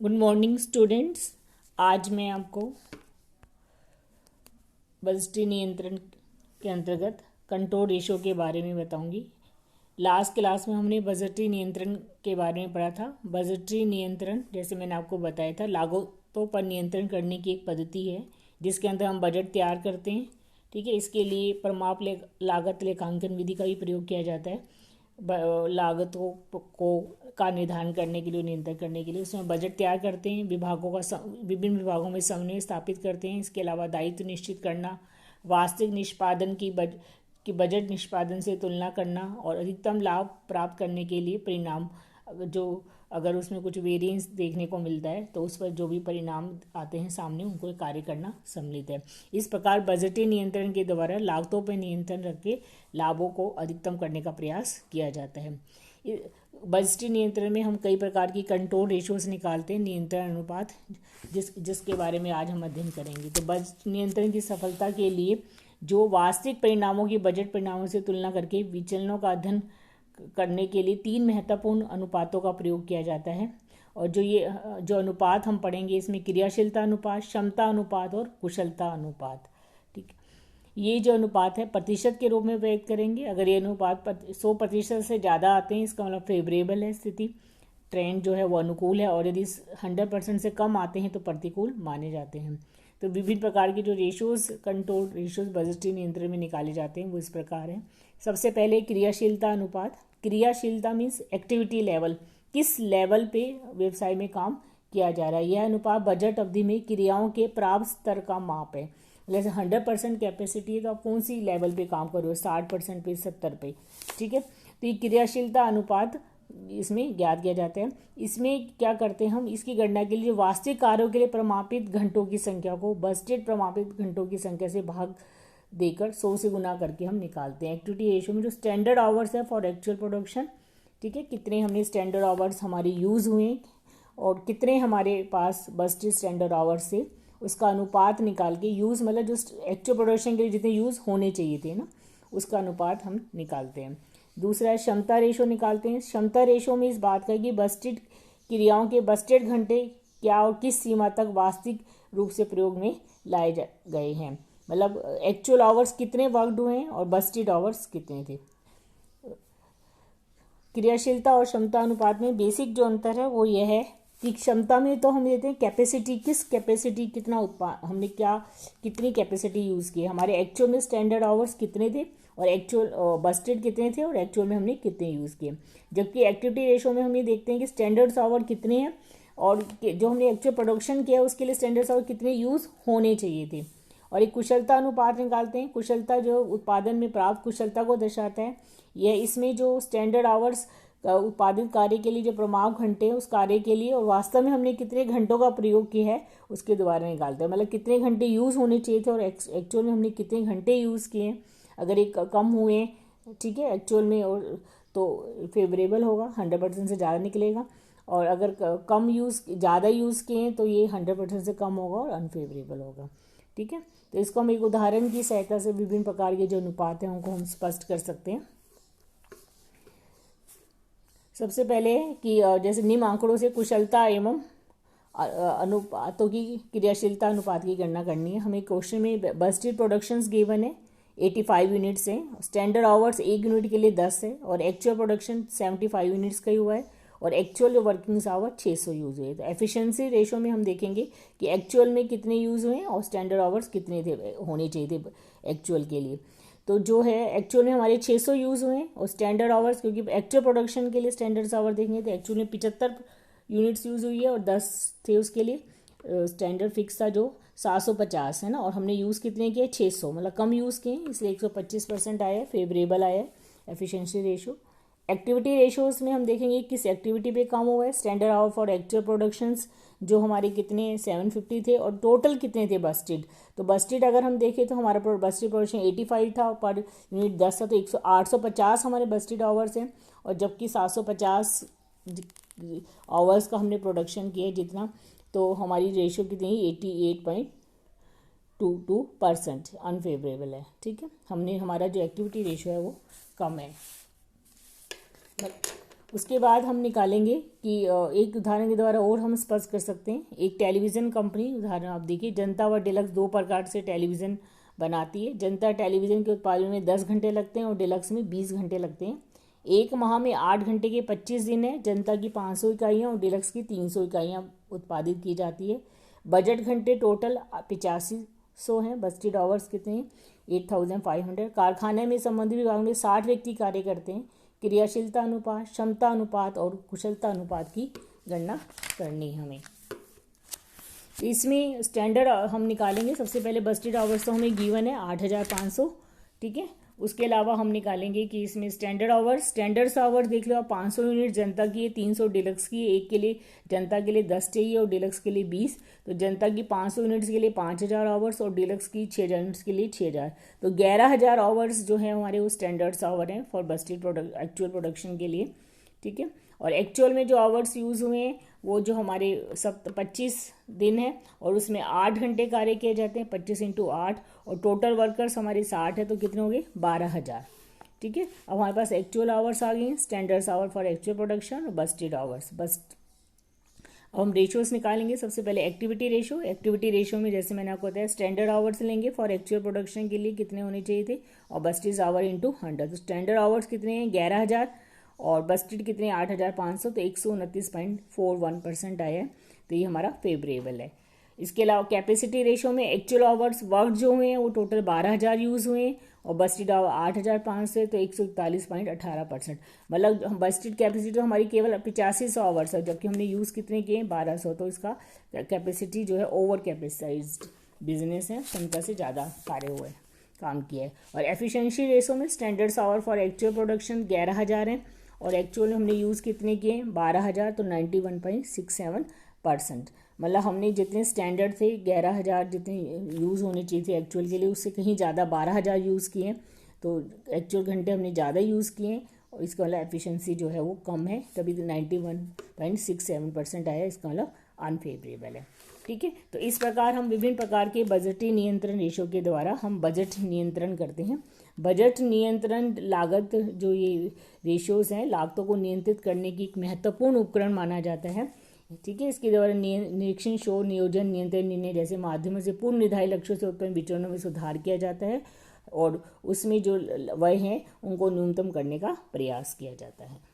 Good morning students. आज मैं आपको बजटीय नियंत्रण के अंतर्गत कंट्रोल रेशो के बारे में बताऊंगी। लास्ट क्लास में हमने बजटीय नियंत्रण के बारे में पढ़ा था। बजटीय नियंत्रण जैसे मैंने आपको बताया था लागतों पर नियंत्रण करने की एक पद्धति है जिसके अंदर हम बजट तैयार करते हैं। ठीक है, इसके लिए प्रमाप लागत लेखांकन विधि का भी प्रयोग किया जाता है। लागतों को का निर्धारण करने के लिए, नियंत्रण करने के लिए उसमें बजट तैयार करते हैं, विभिन्न विभागों में समन्वय स्थापित करते हैं। इसके अलावा दायित्व निश्चित करना, वास्तविक निष्पादन की बजट निष्पादन से तुलना करना और अधिकतम लाभ प्राप्त करने के लिए परिणाम जो अगर उसमें कुछ वेरिएंस देखने को मिलता है तो उस पर जो भी परिणाम आते हैं सामने उनको कार्य करना सम्मिलित है। इस प्रकार बजटीय नियंत्रण के द्वारा लागतों पर नियंत्रण रख के लाभों को अधिकतम करने का प्रयास किया जाता है। बजटीय नियंत्रण में हम कई प्रकार की कंट्रोल रेशियोज निकालते हैं, नियंत्रण अनुपात जिसके बारे में आज हम अध्ययन करेंगे। तो बजट नियंत्रण की सफलता के लिए जो वास्तविक परिणामों की बजट परिणामों से तुलना करके विचलनों का अध्ययन करने के लिए 3 महत्वपूर्ण अनुपातों का प्रयोग किया जाता है। और जो अनुपात हम पढ़ेंगे इसमें क्रियाशीलता अनुपात, क्षमता अनुपात और कुशलता अनुपात। ठीक, ये जो अनुपात है प्रतिशत के रूप में व्यक्त करेंगे। अगर ये अनुपात 100% से ज़्यादा आते हैं इसका मतलब फेवरेबल है, स्थिति ट्रेंड जो है वो अनुकूल है, और यदि 100% से कम आते हैं तो प्रतिकूल माने जाते हैं। तो विभिन्न प्रकार के जो रेशियोज, कंट्रोल रेशियोज बजटीय नियंत्रण में निकाले जाते हैं वो इस प्रकार हैं। सबसे पहले क्रियाशीलता अनुपात। क्रियाशीलता मीन्स एक्टिविटी लेवल, किस लेवल पे व्यवसाय में काम किया जा रहा है। यह अनुपात बजट अवधि में क्रियाओं के प्राप्त स्तर का माप है। जैसे 100% कैपेसिटी है तो आप कौन सी लेवल पे काम कर रहे हो, 60% पे, 70 पे। ठीक है, तो ये क्रियाशीलता अनुपात इसमें ज्ञात किया जाता है। इसमें क्या करते हैं हम, इसकी गणना के लिए वास्तविक कार्यों के लिए प्रमापित घंटों की संख्या को बजटेड प्रमापित घंटों की संख्या से भाग देकर 100 से गुना करके हम निकालते हैं। एक्टिविटी रेशियो में जो स्टैंडर्ड आवर्स है फॉर एक्चुअल प्रोडक्शन, ठीक है, कितने हमने स्टैंडर्ड आवर्स हमारे यूज़ हुए और कितने हमारे पास बजटेड स्टैंडर्ड आवर्स से उसका अनुपात निकाल के, यूज़ मतलब जो एक्चुअल प्रोडक्शन के लिए जितने यूज़ होने चाहिए थे ना उसका अनुपात हम निकालते हैं। दूसरा है क्षमता रेशो निकालते हैं। क्षमता रेशो में इस बात का कि बजटेड क्रियाओं के बजटेड घंटे क्या और किस सीमा तक वास्तविक रूप से प्रयोग में लाए गए हैं, मतलब एक्चुअल आवर्स कितने वर्कड हुए हैं और बजटेड आवर्स कितने थे। क्रियाशीलता और क्षमता अनुपात में बेसिक जो अंतर है वो यह है कि क्षमता में तो हम देते हैं कैपेसिटी, किस कैपेसिटी कितना हमने कितनी कैपेसिटी यूज़ की, हमारे एक्चुअल में स्टैंडर्ड आवर्स कितने थे और एक्चुअल बजटेड कितने थे और एक्चुअल में हमने कितने यूज़ किए। जबकि एक्टिविटी रेशो में हम ये देखते हैं कि स्टैंडर्ड्स आवर कितने हैं और जो हमने एक्चुअल प्रोडक्शन किया उसके लिए स्टैंडर्ड्स आवर कितने यूज़ होने चाहिए थे। और एक कुशलता अनुपात निकालते हैं। कुशलता जो उत्पादन में प्राप्त कुशलता को दर्शाता है। यह इसमें जो स्टैंडर्ड आवर्स उत्पादित कार्य के लिए जो प्रमाप घंटे हैं उस कार्य के लिए और वास्तव में हमने कितने घंटों का प्रयोग किया है उसके द्वारा निकालते हैं, मतलब कितने घंटे यूज़ होने चाहिए थे और एक्चुअल में हमने कितने घंटे यूज़ किए हैं। अगर एक कम हुए, ठीक है, एक्चुअल में और तो फेवरेबल होगा, 100% से ज़्यादा निकलेगा, और अगर कम यूज़ ज़्यादा यूज़ किए हैं तो ये 100% से कम होगा और अनफेवरेबल होगा। ठीक है, तो इसको हम एक उदाहरण की सहायता से विभिन्न प्रकार के जो अनुपात हैं उनको हम स्पष्ट कर सकते हैं। सबसे पहले कि जैसे निम्न आंकड़ों से कुशलता एवं अनुपातों की क्रियाशीलता अनुपात की गणना करनी है। हमें क्वेश्चन में बजटेड प्रोडक्शंस गिवन है 85 यूनिट्स हैं, स्टैंडर्ड आवर्स 1 यूनिट के लिए 10 है और एक्चुअल प्रोडक्शन 75 यूनिट्स का ही हुआ है और एक्चुअल वर्किंग आवर 600 यूज़ हुए। तो एफिशिएंसी रेशो में हम देखेंगे कि एक्चुअल में कितने यूज़ हुए और स्टैंडर्ड आवर्स कितने थे होने चाहिए थे एक्चुअल के लिए। तो जो है एक्चुअल में हमारे 600 यूज़ हुए और स्टैंडर्ड आवर्स, क्योंकि एक्चुअल प्रोडक्शन के लिए स्टैंडर्ड आवर देखेंगे तो एक्चुअल में 75 यूनिट्स यूज़ हुई है और 10 थे उसके लिए। स्टैंडर्ड फिक्स था जो 750 है ना, और हमने यूज़ कितने किए 600, मतलब कम यूज़ किए इसलिए 125% आया, फेवरेबल आया एफिशिएंसी रेशो। एक्टिविटी रेशोज़ में हम देखेंगे किस एक्टिविटी पे काम हुआ है। Standard hour for actual productions जो हमारे कितने 750 थे और टोटल कितने थे बजटेड। तो बजटेड अगर हम देखें तो हमारा बजटेड प्रोडक्शन 85 था, पर यूनिट 10 था, तो 850 हमारे बजटेड आवर्स हैं, और जबकि 750 आवर्स का हमने प्रोडक्शन किया जितना, तो हमारी रेशो कितनी 88.22% अनफेवरेबल है। ठीक है, हमने हमारा जो एक्टिविटी रेशो है वो कम है। उसके बाद हम निकालेंगे कि एक उदाहरण के द्वारा और हम स्पष्ट कर सकते हैं। एक टेलीविज़न कंपनी, उदाहरण आप देखिए, जनता व डिलक्स दो प्रकार से टेलीविज़न बनाती है। जनता टेलीविज़न के उत्पादन में 10 घंटे लगते हैं और डिलक्स में 20 घंटे लगते हैं। एक माह में 8 घंटे के 25 दिन है। जनता की 500 इकाइयाँ और डिलक्स की 300 इकाइयाँ उत्पादित की जाती है। बजट घंटे टोटल 8500 हैं। बस्टेड आवर्स कितने हैं? 8500। कारखाने में संबंधित विभाग में 60 व्यक्ति कार्य करते हैं। क्रियाशीलता अनुपात, क्षमता अनुपात और कुशलता अनुपात की गणना करनी है हमें। इसमें स्टैंडर्ड हम निकालेंगे। सबसे पहले बस्टेड आवर्स तो हमें गिवन है 8500, ठीक है। उसके अलावा हम निकालेंगे कि इसमें स्टैंडर्ड आवर्स देख लो आप, 500 यूनिट जनता की है, 300 डिलक्स की है। एक के लिए जनता के लिए 10 चाहिए और डिलक्स के लिए 20। तो जनता की 500 यूनिट्स के लिए 5000 आवर्स और डिलक्स की 6000 यूनिट्स के लिए 6000। तो 11000 आवर्स जो है हमारे वो स्टैंडर्ड्स आवर हैं फॉर बस्टेड एक्चुअल प्रोडक्शन के लिए, ठीक है। और एक्चुअल में जो आवर्स यूज़ हुए हैं वो जो हमारे 25 दिन है और उसमें 8 घंटे कार्य किए जाते हैं, 25 × 8, और टोटल वर्कर्स हमारे 60 है, तो कितने हो गए? 12000, ठीक है। अब हमारे पास एक्चुअल आवर्स आ गए हैं, standards hour for actual production और बस्टेड आवर्स। अब हम रेशियोज निकालेंगे। सबसे पहले एक्टिविटी रेशो में जैसे मैंने आपको बताया स्टैंडर्ड आवर्स लेंगे फॉर एक्चुअल प्रोडक्शन के लिए कितने होने चाहिए थे, और बस्टेड आवर इंटू 100। तो स्टैंडर्ड आवर्स कितने हैं? 11000 और बस्टेड कितने? 8500। तो 129.41% आया है, तो ये हमारा फेवरेबल है। इसके अलावा कैपेसिटी रेशो में एक्चुअल आवर्स वर्क जो हुए हैं वो टोटल 12000 यूज़ हुए हैं और बस्टेड आवर 8500 है, तो 141.18%। मतलब बस्टेड कैपेसिटी तो हमारी केवल 8500 आवर्स है, जबकि हमने यूज़ कितने किए हैं? 1200। तो इसका कैपेसिटी जो है ओवर कैपेसाइज्ड बिजनेस है, क्षमता से ज़्यादा कार्य हुआ है, काम किया है। और एफिशिएंसी रेशो में standards hour for actual production 11000 हैं और एक्चुअल हमने यूज़ कितने किए? 12000। तो 91.67%। मतलब हमने जितने स्टैंडर्ड थे 11000 जितने यूज़ होने चाहिए थे एक्चुअल के लिए, उससे कहीं ज़्यादा 12000 यूज़ किए। तो एक्चुअल घंटे हमने ज़्यादा यूज़ किए और इसका मतलब एफिशिएंसी जो है वो कम है, तभी तो 91.67% आया। इसका मतलब अनफेवरेबल है, ठीक है। तो इस प्रकार हम विभिन्न प्रकार के बजटीय नियंत्रण रेशो के द्वारा हम बजट नियंत्रण करते हैं। बजट नियंत्रण लागत जो ये रेशोज़ हैं, लागतों को नियंत्रित करने की एक महत्वपूर्ण उपकरण माना जाता है, ठीक है। इसके द्वारा निरीक्षण, शोध, नियोजन, नियंत्रण निर्णय जैसे माध्यमों से पूर्व निर्धारित लक्ष्यों से उत्पन्न विचरणों में सुधार किया जाता है और उसमें जो वह हैं उनको न्यूनतम करने का प्रयास किया जाता है।